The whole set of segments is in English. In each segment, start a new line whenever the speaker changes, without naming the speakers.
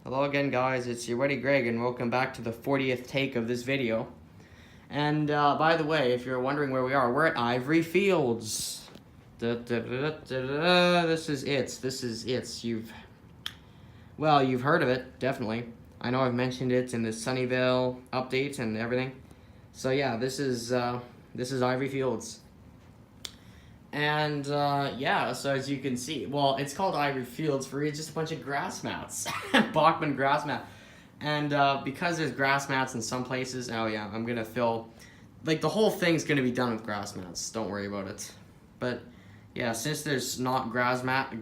Hello again, guys. It's your buddy Greg, and welcome back to the 40th take of this video. And by the way, if you're wondering where we are, we're at Ivory Fields. This is it. You've heard of it, definitely. I know I've mentioned it in the Sunnyvale update and everything. So yeah, this is Ivory Fields. And yeah, so as you can see, well, it's called Ivory Fields for it's just a bunch of grass mats, Bachman grass mat. And because there's grass mats in some places, oh yeah, I'm gonna fill, like the whole thing's gonna be done with grass mats. Don't worry about it. But yeah, since there's not grass mats,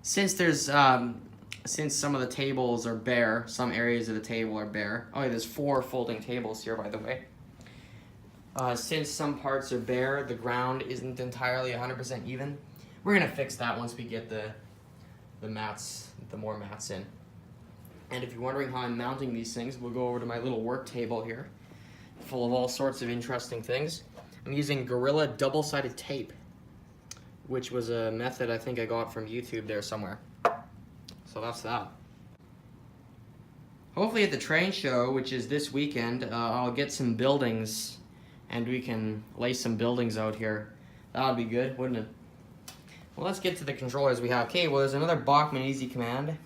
since there's since some of the tables are bare, some areas of the table are bare. Oh yeah, there's 4 folding tables here, by the way. Since some parts are bare, the ground isn't entirely 100% even. We're gonna fix that once we get the more mats in. And if you're wondering how I'm mounting these things, we'll go over to my little work table here, full of all sorts of interesting things. I'm using Gorilla double-sided tape, which was a method I think I got from YouTube there somewhere. So that's that. Hopefully at the train show, which is this weekend, I'll get some buildings and we can lay some buildings out here. That would be good, wouldn't it? Well, let's get to the controllers we have. Okay, well, there's another Bachman Easy Command.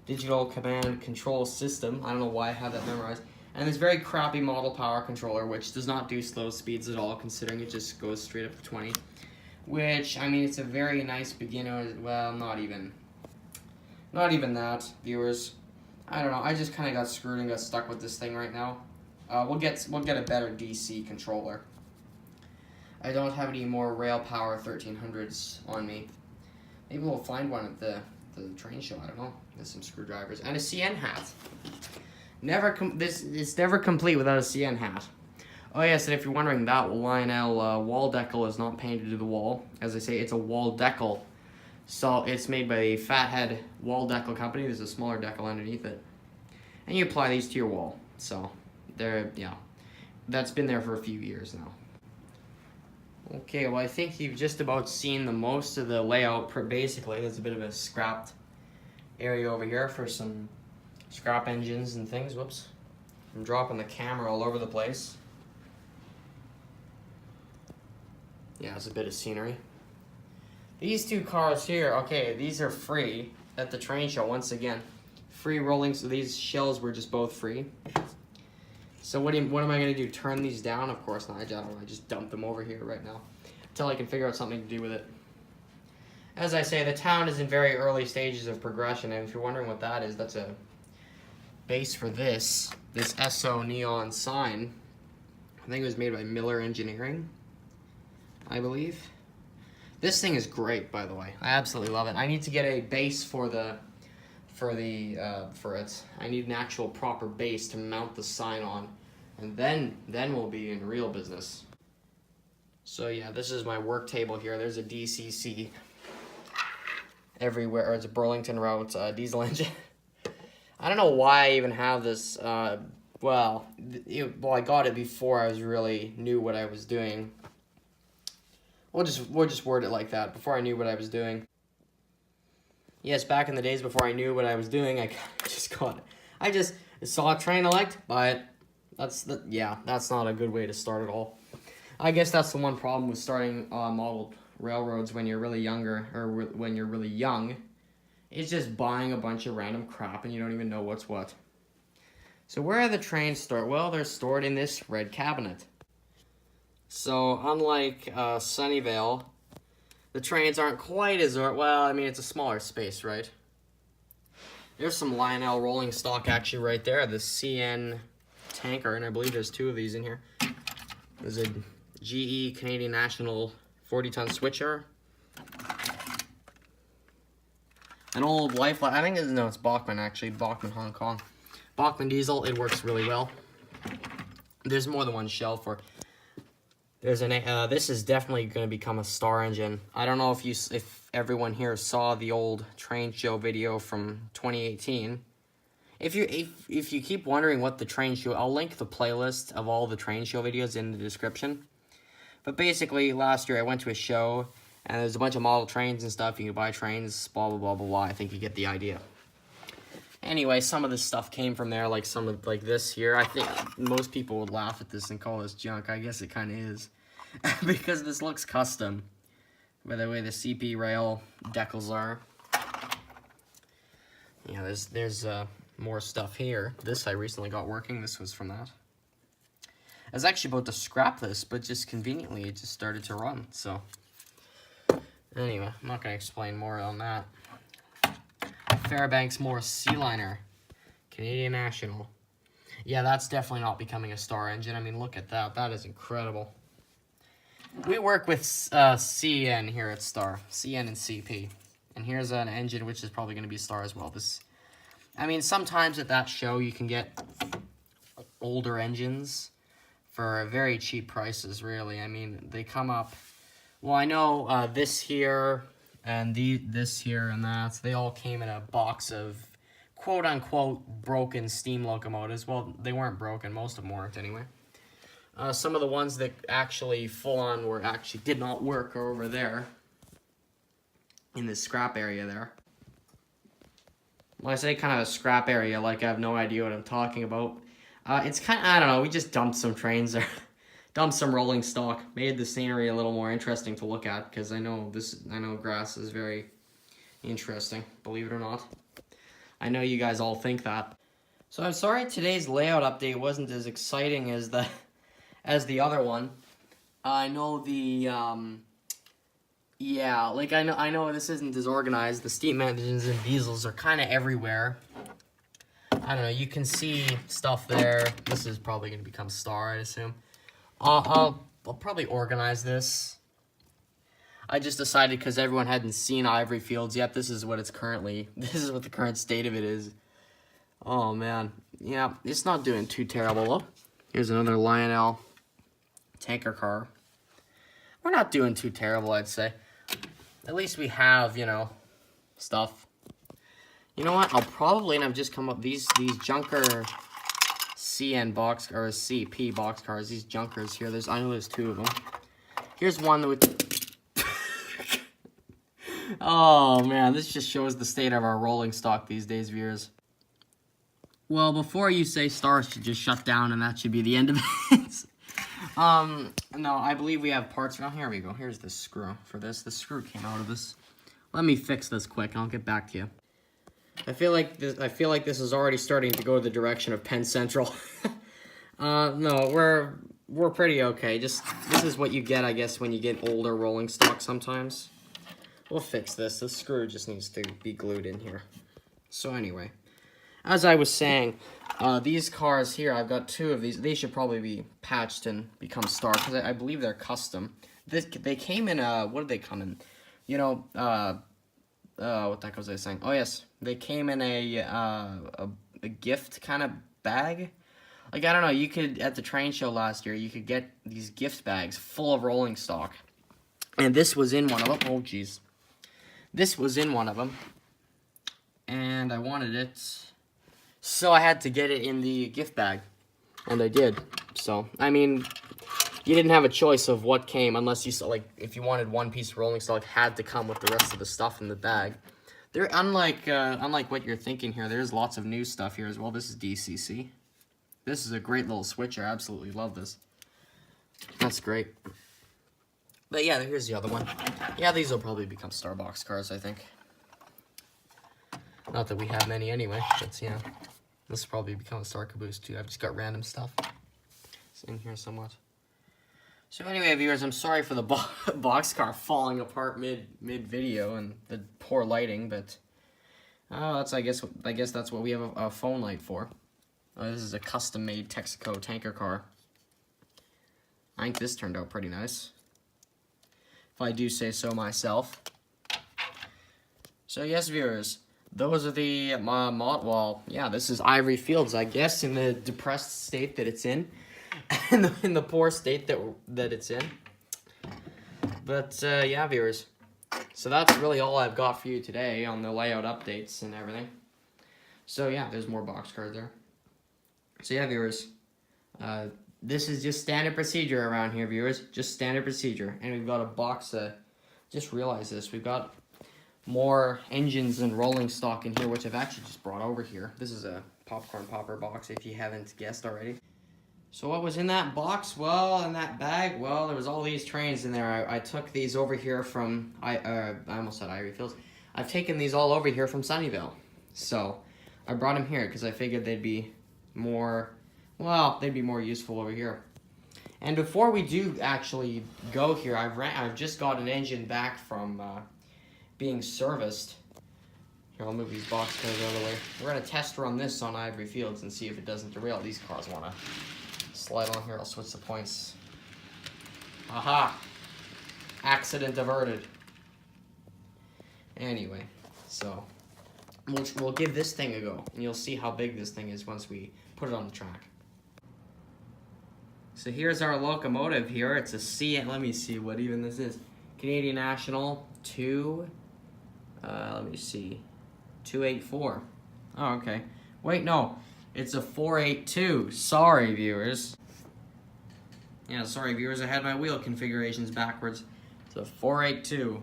Digital command control system. I don't know why I have that memorized. And this very crappy model power controller, which does not do slow speeds at all, considering it just goes straight up to 20. Which, I mean, it's a very nice beginner, well, not even that, viewers. I don't know, I just kind of got screwed and got stuck with this thing right now. We'll get a better DC controller. I don't have any more Rail Power 1300s on me. Maybe we'll find one at the train show. I don't know. There's some screwdrivers and a CN hat. It's never complete without a CN hat. Oh yes, and if you're wondering, that Lionel wall decal is not painted to the wall. As I say, it's a wall decal. So it's made by the Fathead Wall Decal Company. There's a smaller decal underneath it, and you apply these to your wall. So. Yeah, that's been there for a few years now. Okay, well I think you've just about seen the most of the layout. Basically, there's a bit of a scrapped area over here for some scrap engines and things. Whoops, I'm dropping the camera all over the place. Yeah, it's a bit of scenery. These 2 cars here, okay, these are free at the train show once again. Free rolling, so these shells were just both free. So what am I going to do, turn these down? Of course not, I don't. I just dump them over here right now until I can figure out something to do with it. As I say, the town is in very early stages of progression, and if you're wondering what that is, that's a base for this SO neon sign. I think it was made by Miller Engineering, I believe. This thing is great, by the way. I absolutely love it. I need to get a base for it. I need an actual proper base to mount the sign on, and then we'll be in real business. So yeah, this is my work table here. There's a DCC everywhere, or it's a Burlington Route diesel engine. I don't know why I even have this. Well, I got it before I really knew what I was doing. We'll just word it like that. Before I knew what I was doing. Yes, back in the days before I knew what I was doing, I just got it. I just saw a train I liked, buy it. That's not a good way to start at all. I guess that's the one problem with starting model railroads when you're really younger, or when you're really young. It's just buying a bunch of random crap and you don't even know what's what. So where are the trains stored? Well, they're stored in this red cabinet. So unlike Sunnyvale, the trains aren't quite as, well, I mean, it's a smaller space, right? There's some Lionel rolling stock actually right there, the CN tanker, and I believe there's 2 of these in here. There's a GE Canadian National 40-ton switcher. An old Lifeline, I think it's Bachman actually, Bachman Hong Kong. Bachman diesel, it works really well. There's more than one shell for it. There's this is definitely going to become a star engine. I don't know if everyone here saw the old train show video from 2018. If you keep wondering what the train show, I'll link the playlist of all the train show videos in the description. But basically, last year I went to a show and there's a bunch of model trains and stuff. You can buy trains, blah blah blah blah blah. I think you get the idea. Anyway, some of this stuff came from there, like some of like this here. I think most people would laugh at this and call this junk. I guess it kind of is. Because this looks custom. By the way, the CP rail decals are. Yeah, there's more stuff here. This I recently got working. This was from that. I was actually about to scrap this, but just conveniently it just started to run. So anyway, I'm not going to explain more on that. Fairbanks Morse Sea Liner, Canadian National. Yeah, that's definitely not becoming a Star engine. I mean, look at that. That is incredible. We work with CN here at Star, CN and CP. And here's an engine which is probably going to be Star as well. I mean, sometimes at that show you can get older engines for very cheap prices, really. I mean, they come up... Well, I know this here and this here and that, they all came in a box of quote-unquote broken steam locomotives. Well, they weren't broken. Most of them weren't, anyway. Some of the ones that actually full-on did not work are over there in this scrap area there. Well, I say kind of a scrap area, like I have no idea what I'm talking about. It's kind of, I don't know, we just dumped some trains there. Dumped some rolling stock, made the scenery a little more interesting to look at, because I know grass is very interesting, believe it or not. I know you guys all think that. So I'm sorry today's layout update wasn't as exciting as the other one. I know yeah, like I know this isn't as organized. The steam engines and diesels are kind of everywhere. I don't know, you can see stuff there. This is probably going to become Star, I'd assume. I'll probably organize this. I just decided because everyone hadn't seen Ivory Fields yet, this is what the current state of it is. Oh man, yeah, it's not doing too terrible though. Here's another Lionel tanker car. We're not doing too terrible, I'd say. At least we have, you know, stuff. You know what? I'll probably, and I've just come up these junker CN box or CP box cars. These junkers here. I know there's two of them. Here's one with. Oh man, this just shows the state of our rolling stock these days, viewers. Well, before you say Star should just shut down and that should be the end of it. No, I believe we have parts. Oh, here we go. Here's the screw for this. The screw came out of this. Let me fix this quick and I'll get back to you. I feel like this is already starting to go the direction of Penn Central. No, we're pretty okay. This is what you get, I guess, when you get older rolling stock sometimes. We'll fix this. This screw just needs to be glued in here. So anyway, as I was saying, these cars here, I've got two of these. They should probably be patched and become Star because I believe they're custom. They came in what did they come in? You know, what the heck was I saying? Oh yes, they came in a gift kind of bag. Like, I don't know, you could, at the train show last year, you could get these gift bags full of rolling stock. And this was in one of them. Oh, jeez. This was in one of them. And I wanted it. So I had to get it in the gift bag. And I did. So, I mean, you didn't have a choice of what came unless you saw, like, if you wanted one piece of rolling stock, it had to come with the rest of the stuff in the bag. They're unlike what you're thinking here, there's lots of new stuff here as well. This is DCC. This is a great little switcher. I absolutely love this. That's great. But yeah, here's the other one. Yeah, these will probably become Starbucks cars, I think. Not that we have many anyway, but yeah. This will probably become a Star Caboose too. I've just got random stuff. It's in here somewhat. So anyway, viewers, I'm sorry for the boxcar falling apart mid-video and the poor lighting, but that's I guess that's what we have a phone light for. This is a custom-made Texaco tanker car. I think this turned out pretty nice, if I do say so myself. So yes, viewers, those are the well, yeah, this is Ivory Fields, I guess, in the depressed state that it's in. in the poor state that it's in. But yeah, viewers, so that's really all I've got for you today on the layout updates and everything. So yeah, there's more boxcars there. So yeah, viewers, this is just standard procedure around here, viewers. Just standard procedure. And we've got a box, just realized this, we've got more engines and rolling stock in here, which I've actually just brought over here. This is a popcorn popper box, if you haven't guessed already. So what was in that box? Well, in that bag, well, there was all these trains in there. I took these over here from, I almost said Ivory Fields. I've taken these all over here from Sunnyvale. So I brought them here because I figured they'd be more, well, they'd be more useful over here. And before we do actually go here, I've just got an engine back from being serviced. Here, I'll move these box cars out of the way. We're gonna test run this on Ivory Fields and see if it doesn't derail. These cars wanna slide on here. I'll switch the points. Aha! Accident averted. Anyway, so we'll give this thing a go, and you'll see how big this thing is once we put it on the track. So here's our locomotive here. It's a C, let me see what even this is. Canadian National 284. Oh, okay. Wait, no. It's a 482. Sorry, viewers. Yeah, sorry, viewers. I had my wheel configurations backwards. It's a 482.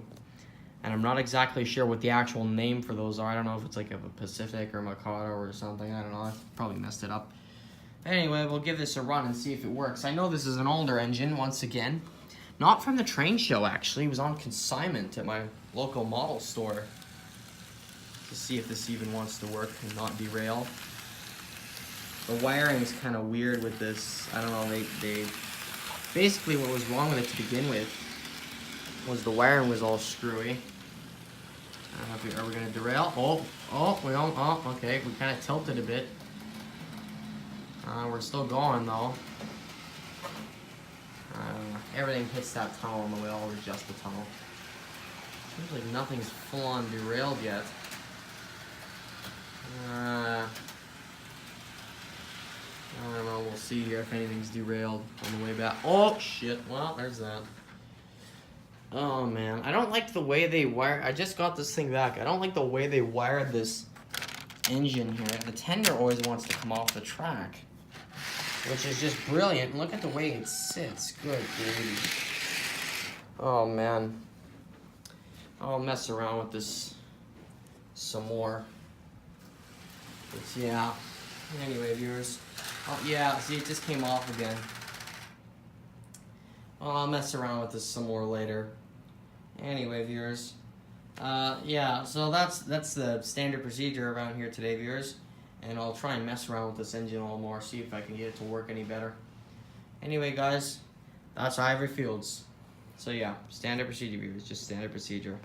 And I'm not exactly sure what the actual name for those are. I don't know if it's like a Pacific or Mikado or something. I don't know. I probably messed it up. Anyway, we'll give this a run and see if it works. I know this is an older engine, once again. Not from the train show, actually. It was on consignment at my local model store. To see if this even wants to work and not derail. The wiring is kind of weird with this. I don't know, they basically what was wrong with it to begin with was the wiring was all screwy. I don't know if are we gonna derail? Okay, we kind of tilted a bit. We're still going though. Everything hits that tunnel on the way, I'll adjust the tunnel. Seems like nothing's full on derailed yet. I don't know, we'll see here if anything's derailed on the way back. Oh shit, well, there's that. Oh man, I don't like the way they wire. I just got this thing back. I don't like the way they wired this engine here. The tender always wants to come off the track, which is just brilliant. Look at the way it sits. Good gravy. Oh man. I'll mess around with this some more. But yeah. Anyway, viewers. Oh yeah, see, it just came off again. I'll mess around with this some more later. Anyway, viewers. Yeah, so that's the standard procedure around here today, viewers. And I'll try and mess around with this engine a little more, see if I can get it to work any better. Anyway, guys, that's Ivory Fields. So yeah, standard procedure, viewers, just standard procedure.